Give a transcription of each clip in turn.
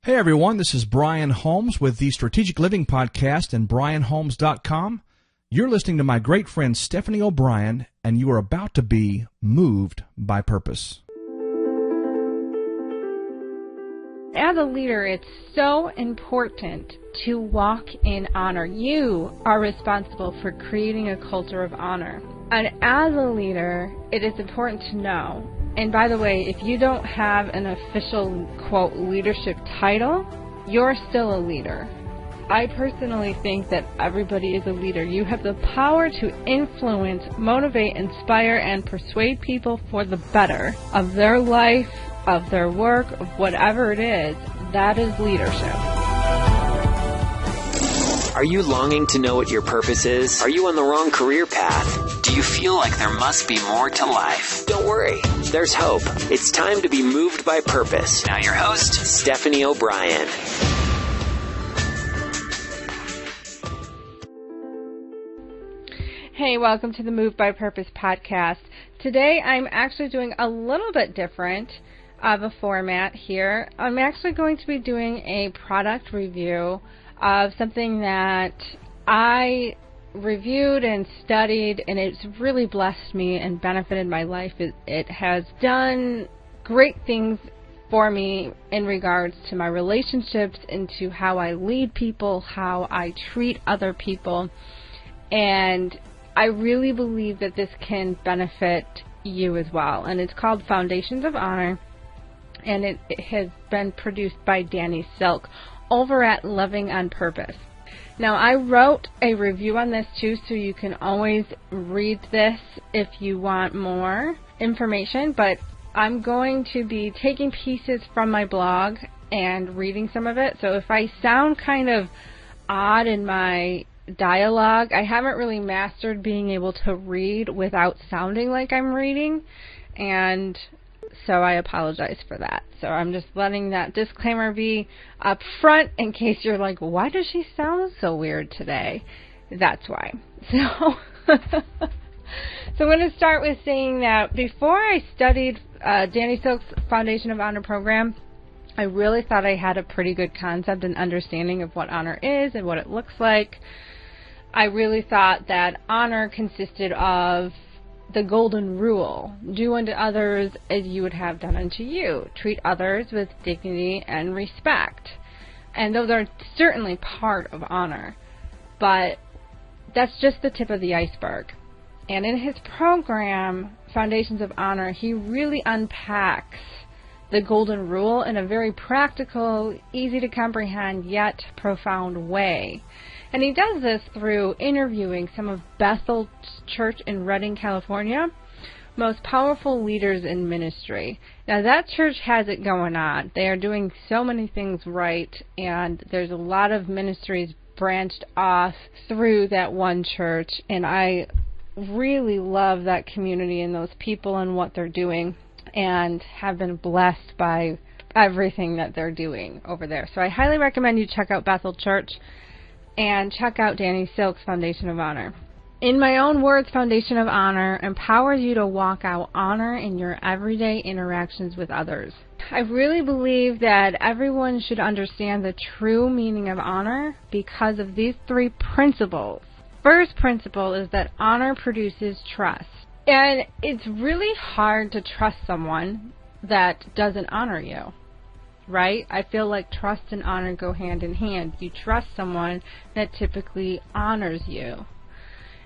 Hey everyone, this is Brian Holmes with the Strategic Living Podcast and BrianHolmes.com. You're listening to my great friend Stephanie O'Brien, and you are about to be moved by purpose. As a leader, it's so important to walk in honor. You are responsible for creating a culture of honor. And as a leader, it is important to know. And by the way, if you don't have an official, quote, leadership title, you're still a leader. I personally think that everybody is a leader. You have the power to influence, motivate, inspire, and persuade people for the better of their life, of their work, of whatever it is. That is leadership. Are you longing to know what your purpose is? Are you on the wrong career path? Do you feel like there must be more to life? Don't worry, there's hope. It's time to be moved by purpose. Now your host, Stephanie O'Brien. Hey, welcome to the Moved by Purpose podcast. Today I'm actually doing a little bit different of a format here. I'm actually going to be doing a product review of something that I reviewed and studied, and it's really blessed me and benefited my life. It has done great things for me in regards to my relationships, into how I lead people, how I treat other people, and I really believe that this can benefit you as well. And it's called Foundations of Honor, and it has been produced by Danny Silk over at Living on Purpose. Now, I wrote a review on this too, so you can always read this if you want more information, but I'm going to be taking pieces from my blog and reading some of it. So if I sound kind of odd in my dialogue, I haven't really mastered being able to read without sounding like I'm reading, and so I apologize for that. So I'm just letting that disclaimer be up front in case you're like, why does she sound so weird today? That's why. So I'm going to start with saying that before I studied Danny Silk's Foundation of Honor program, I really thought I had a pretty good concept and understanding of what honor is and what it looks like. I really thought that honor consisted of the golden rule: do unto others as you would have done unto you. Treat others with dignity and respect. And those are certainly part of honor, but that's just the tip of the iceberg. And in his program, Foundations of Honor, he really unpacks the golden rule in a very practical, easy to comprehend, yet profound way. And he does this through interviewing some of Bethel Church in Redding, California, most powerful leaders in ministry. Now, that church has it going on. They are doing so many things right, and there's a lot of ministries branched off through that one church, and I really love that community and those people and what they're doing, and have been blessed by everything that they're doing over there. So I highly recommend you check out Bethel Church and check out Danny Silk's Foundation of Honor. In my own words, Foundation of Honor empowers you to walk out honor in your everyday interactions with others. I really believe that everyone should understand the true meaning of honor because of these three principles. First principle is that honor produces trust. And it's really hard to trust someone that doesn't honor you, right? I feel like trust and honor go hand in hand. You trust someone that typically honors you.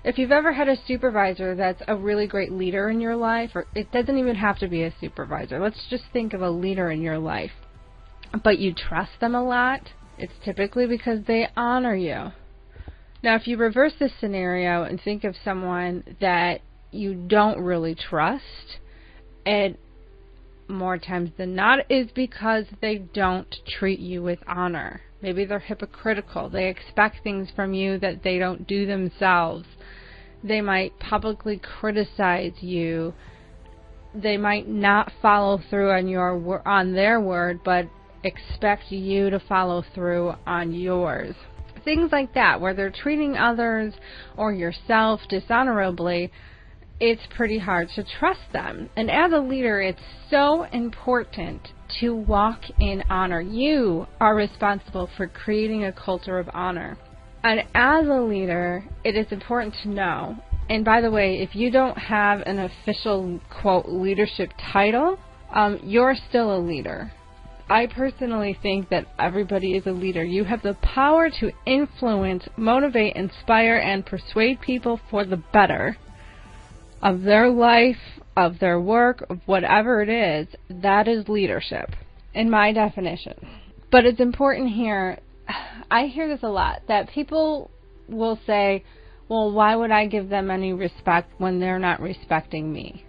If you've ever had a supervisor that's a really great leader in your life, or it doesn't even have to be a supervisor, let's just think of a leader in your life, but you trust them a lot, it's typically because they honor you. Now, if you reverse this scenario and think of someone that you don't really trust, and more times than not is because they don't treat you with honor. Maybe they're hypocritical. They expect things from you that they don't do themselves. They might publicly criticize you. They might not follow through on their word, but expect you to follow through on yours. Things like that, where they're treating others or yourself dishonorably, it's pretty hard to trust them. And as a leader, it's so important to walk in honor. You are responsible for creating a culture of honor. And as a leader, it is important to know, and by the way, if you don't have an official, quote, leadership title, you're still a leader. I personally think that everybody is a leader. You have the power to influence, motivate, inspire, and persuade people for the better of their life, of their work, of whatever it is. That is leadership, in my definition. But it's important here, I hear this a lot, that people will say, well, why would I give them any respect when they're not respecting me?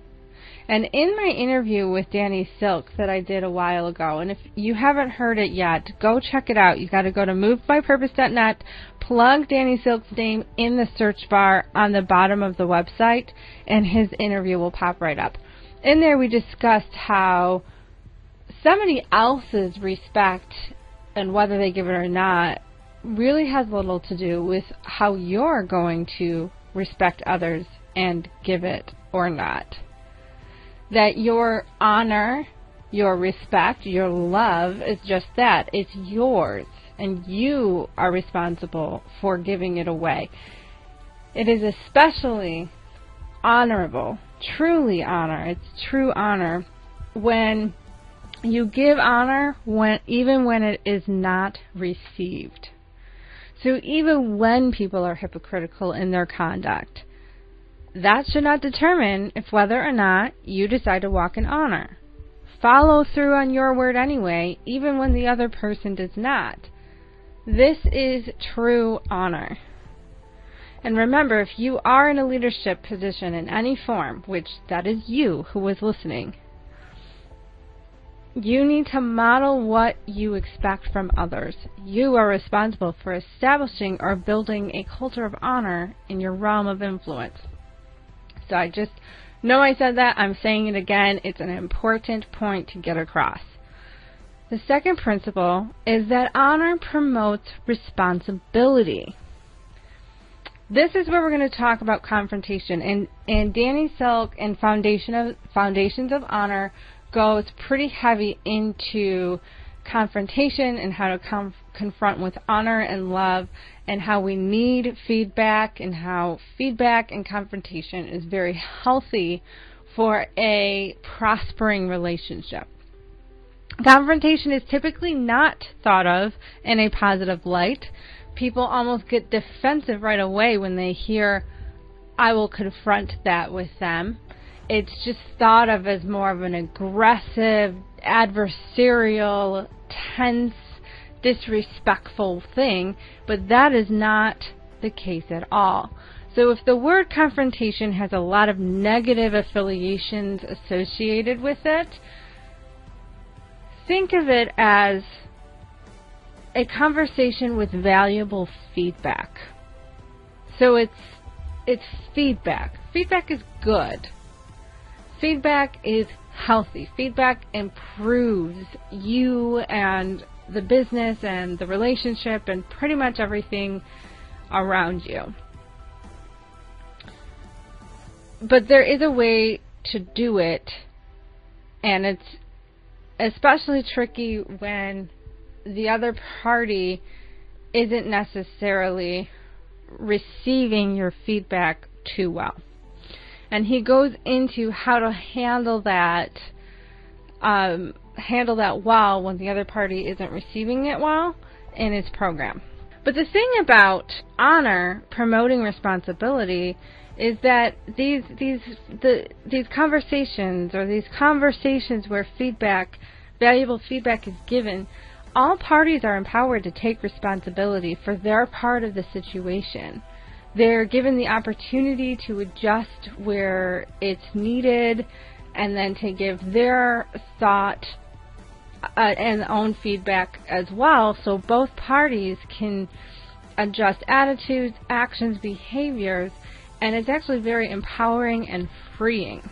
And in my interview with Danny Silk that I did a while ago, and if you haven't heard it yet, go check it out. You got to go to movedbypurpose.net, plug Danny Silk's name in the search bar on the bottom of the website, and his interview will pop right up. In there we discussed how somebody else's respect and whether they give it or not really has little to do with how you're going to respect others and give it or not. That your honor, your respect, your love is just that. It's yours, and you are responsible for giving it away. It is especially honorable, truly honor. It's true honor when you give honor even when it is not received. So even when people are hypocritical in their conduct, that should not determine if whether or not you decide to walk in honor. Follow through on your word anyway, even when the other person does not. This is true honor. And remember, if you are in a leadership position in any form, which that is you who was listening, you need to model what you expect from others. You are responsible for establishing or building a culture of honor in your realm of influence. So I just know I said that. I'm saying it again. It's an important point to get across. The second principle is that honor promotes responsibility. This is where we're going to talk about confrontation. And Danny Silk and Foundations of Honor goes pretty heavy into confrontation and how to confront with honor and love, and how we need feedback, and how feedback and confrontation is very healthy for a prospering relationship. Confrontation is typically not thought of in a positive light. People almost get defensive right away when they hear, I will confront that with them. It's just thought of as more of an aggressive, adversarial, tense, disrespectful thing, but that is not the case at all. So if the word confrontation has a lot of negative affiliations associated with it, think of it as a conversation with valuable feedback. So it's feedback. Feedback is good. Feedback is healthy. Feedback improves you and the business and the relationship and pretty much everything around you. But there is a way to do it, and it's especially tricky when the other party isn't necessarily receiving your feedback too well. And he goes into how to handle that well when the other party isn't receiving it well in his program. But the thing about honor promoting responsibility is that these conversations, or these conversations where valuable feedback is given, all parties are empowered to take responsibility for their part of the situation. They're given the opportunity to adjust where it's needed, and then to give their thought and own feedback as well, so both parties can adjust attitudes, actions, behaviors, and it's actually very empowering and freeing.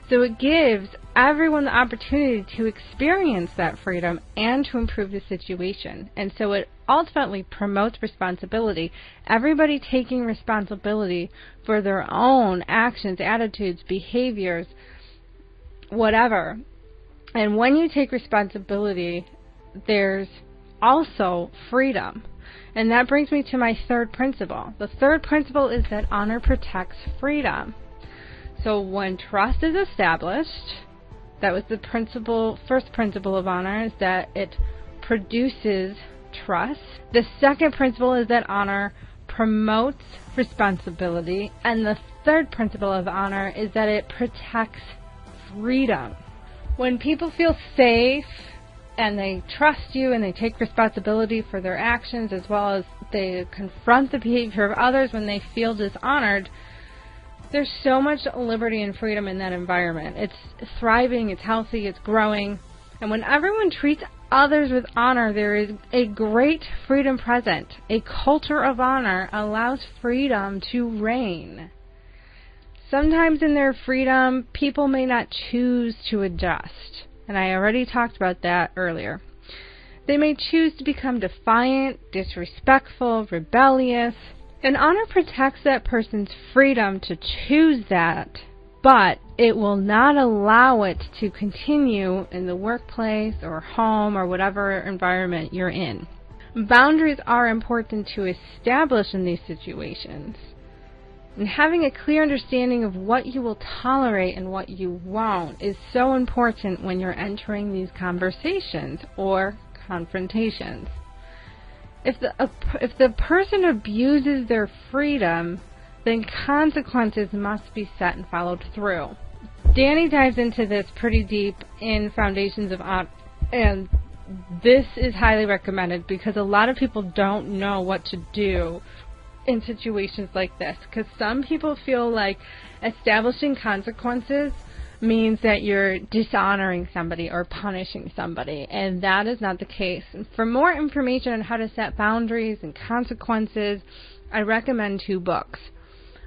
So it gives everyone the opportunity to experience that freedom and to improve the situation. And so it ultimately promotes responsibility. Everybody taking responsibility for their own actions, attitudes, behaviors, whatever. And when you take responsibility, there's also freedom. And that brings me to my third principle. The third principle is that honor protects freedom. So when trust is established, that was the first principle of honor, is that it produces trust. The second principle is that honor promotes responsibility. And the third principle of honor is that it protects freedom. When people feel safe and they trust you and they take responsibility for their actions, as well as they confront the behavior of others when they feel dishonored, there's so much liberty and freedom in that environment. It's thriving, it's healthy, it's growing. And when everyone treats others with honor, there is a great freedom present. A culture of honor allows freedom to reign. Sometimes in their freedom, people may not choose to adjust. And I already talked about that earlier. They may choose to become defiant, disrespectful, rebellious. And honor protects that person's freedom to choose that, but it will not allow it to continue in the workplace or home or whatever environment you're in. Boundaries are important to establish in these situations. And having a clear understanding of what you will tolerate and what you won't is so important when you're entering these conversations or confrontations. If the person abuses their freedom, then consequences must be set and followed through. Danny dives into this pretty deep in Foundations of Honor, and this is highly recommended because a lot of people don't know what to do in situations like this, because some people feel like establishing consequences means that you're dishonoring somebody or punishing somebody, and that is not the case. And for more information on how to set boundaries and consequences, I recommend 2 books: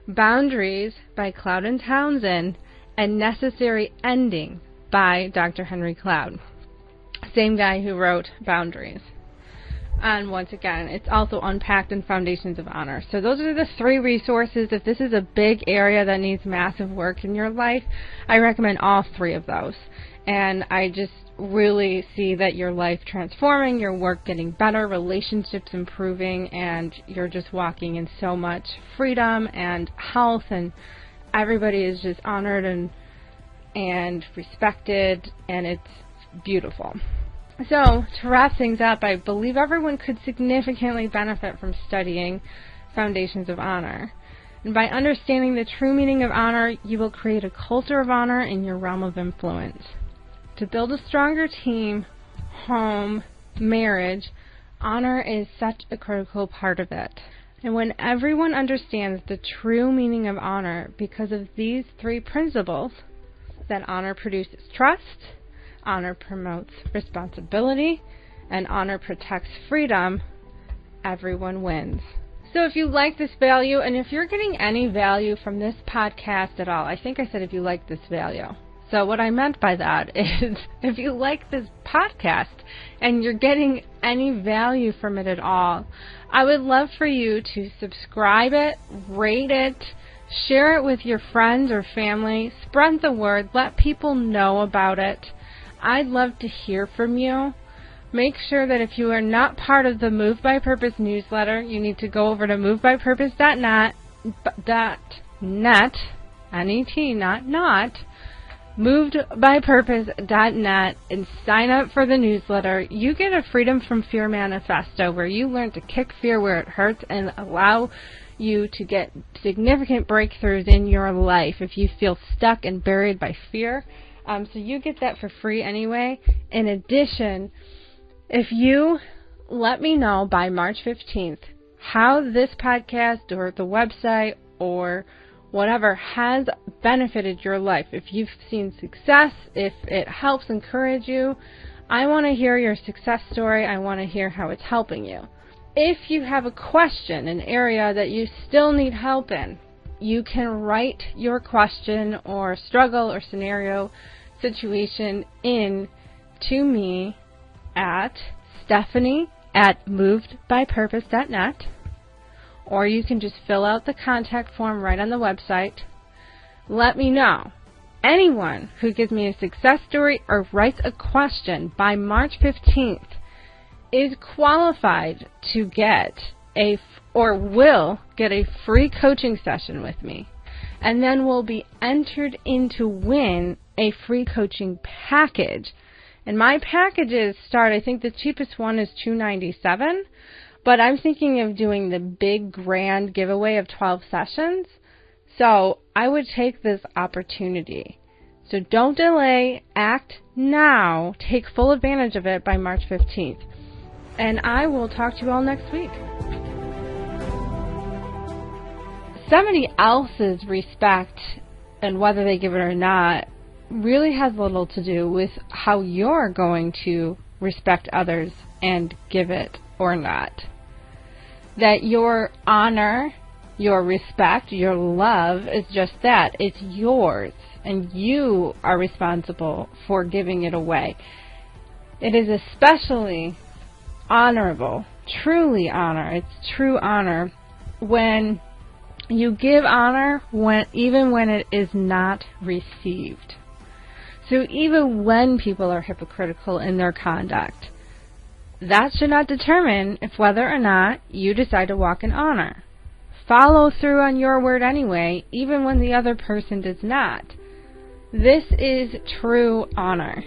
Boundaries by Cloud and Townsend and Necessary Ending by Dr. Henry Cloud, same guy who wrote Boundaries. And once again, it's also unpacked in Foundations of Honor. So those are the 3 resources. If this is a big area that needs massive work in your life, I recommend all 3 of those. And I just really see that your life transforming, your work getting better, relationships improving, and you're just walking in so much freedom and health, and everybody is just honored and respected, and it's beautiful. So, to wrap things up, I believe everyone could significantly benefit from studying Foundations of Honor. And by understanding the true meaning of honor, you will create a culture of honor in your realm of influence. To build a stronger team, home, marriage, honor is such a critical part of it. And when everyone understands the true meaning of honor because of these 3 principles, that honor produces trust, honor promotes responsibility, and honor protects freedom, everyone wins. So if you like this value, and if you're getting any value from this podcast at all, I think I said if you like this value. So what I meant by that is if you like this podcast and you're getting any value from it at all, I would love for you to subscribe it, rate it, share it with your friends or family, spread the word, let people know about it. I'd love to hear from you. Make sure that if you are not part of the Moved by Purpose newsletter, you need to go over to movedbypurpose.net, N-E-T, not, movedbypurpose.net, and sign up for the newsletter. You get a Freedom from Fear manifesto where you learn to kick fear where it hurts and allow you to get significant breakthroughs in your life if you feel stuck and buried by fear. So you get that for free anyway. In addition, if you let me know by March 15th how this podcast or the website or whatever has benefited your life, if you've seen success, if it helps encourage you, I want to hear your success story. I want to hear how it's helping you. If you have a question, an area that you still need help in, you can write your question or struggle or scenario situation in to me at Stephanie@movedbypurpose.net, or you can just fill out the contact form right on the website. Let me know. Anyone who gives me a success story or writes a question by March 15th is qualified to get will get a free coaching session with me, and then will be entered in to win a free coaching package. And my packages start, I think the cheapest one is $297, but I'm thinking of doing the big grand giveaway of 12 sessions. So I would take this opportunity. So don't delay, act now, take full advantage of it by March 15th. And I will talk to you all next week. Somebody else's respect and whether they give it or not really has little to do with how you're going to respect others and give it or not. That your honor, your respect, your love is just that. It's yours, and you are responsible for giving it away. It is especially honorable, truly honor. It's true honor when you give honor even when it is not received. So even when people are hypocritical in their conduct, that should not determine if whether or not you decide to walk in honor. Follow through on your word anyway, even when the other person does not. This is true honor.